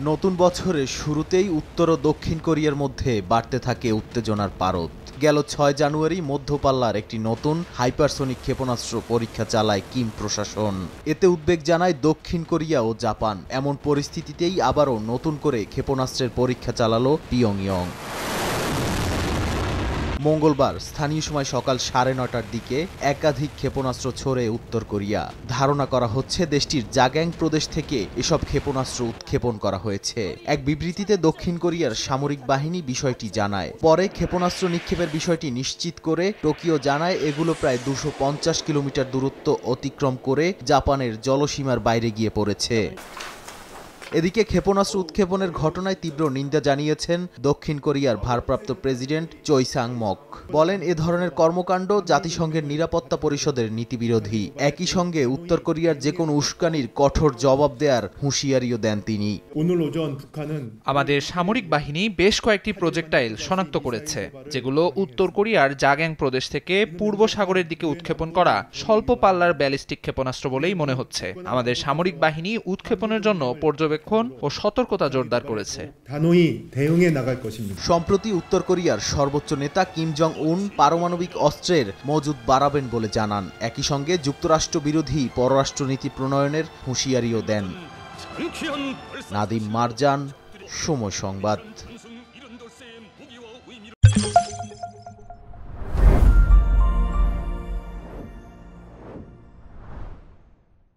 নতুন বছরের শুরুতেই উত্তর ও দক্ষিণ কোরিয়ার মধ্যে বাড়তে থাকে উত্তেজনার পারদ। গেল ৬ জানুয়ারি মধ্যপাল্লার একটি নতুন হাইপারসনিক ক্ষেপণাস্ত্র পরীক্ষা চালায় কিম প্রশাসন। এতে উদ্বেগ জানায় দক্ষিণ কোরিয়া ও জাপান। এমন পরিস্থিতিতেই আবারও নতুন করে ক্ষেপণাস্ত্রের পরীক্ষা চালালো পিয়ংইয়ং। মঙ্গলবার স্থানীয় সময় সকাল ৯:৩০টার দিকে একাধিক ক্ষেপণাস্ত্র ছোড়ে উত্তর কোরিয়া। ধারণা করা হচ্ছে দেশটির জাগ্যাং প্রদেশ থেকে এসব ক্ষেপণাস্ত্র উৎক্ষেপণ করা হয়েছে। এক বিবৃতিতে দক্ষিণ কোরিয়ার সামরিক বাহিনী বিষয়টি জানায়। পরে ক্ষেপণাস্ত্র নিক্ষেপের বিষয়টি নিশ্চিত করে টোকিও জানায় এগুলো প্রায় ২৫০ কিলোমিটার দূরত্ব অতিক্রম করে জাপানের জলসীমার বাইরে গিয়ে পড়েছে। এদিকে ক্ষেপণাস্ত্র উৎক্ষেপণের ঘটনায় তীব্র নিন্দা জানিয়েছেন দক্ষিণ কোরিয়ার ভারপ্রাপ্ত প্রেসিডেন্ট চoi sang-mok। বলেন, এ ধরনের কর্মকাণ্ড জাতিসংঘের নিরাপত্তা পরিষদের নীতিবিরোধী। একই সঙ্গে উত্তর কোরিয়ার যে কোনো উস্কানির কঠোর জবাব দেওয়ার হুঁশিয়ারিও দেন তিনি। আমাদের সামরিক বাহিনী বেশ কয়েকটি প্রজেক্টাইল শনাক্ত করেছে, যেগুলো উত্তর কোরিয়ার জাগ্যাং প্রদেশ থেকে পূর্ব সাগরের দিকে উৎক্ষেপণ করা স্বল্প পাল্লার ব্যালিস্টিক ক্ষেপণাস্ত্র বলেই মনে হচ্ছে। আমাদের সামরিক বাহিনী উৎক্ষেপণের জন্য পর্যবেক্ষণ ও সতর্কতা জোরদার করেছে। সম্প্রতি উত্তর কোরিয়ার সর্বোচ্চ নেতা কিম জং উন পারমাণবিক অস্ত্রের মজুদ বাড়াবেন বলে জানান। একই সঙ্গে যুক্তরাষ্ট্র বিরোধী পররাষ্ট্রনীতি প্রণয়নের হুঁশিয়ারিও দেন। নাদিম মারজান, সময় সংবাদ।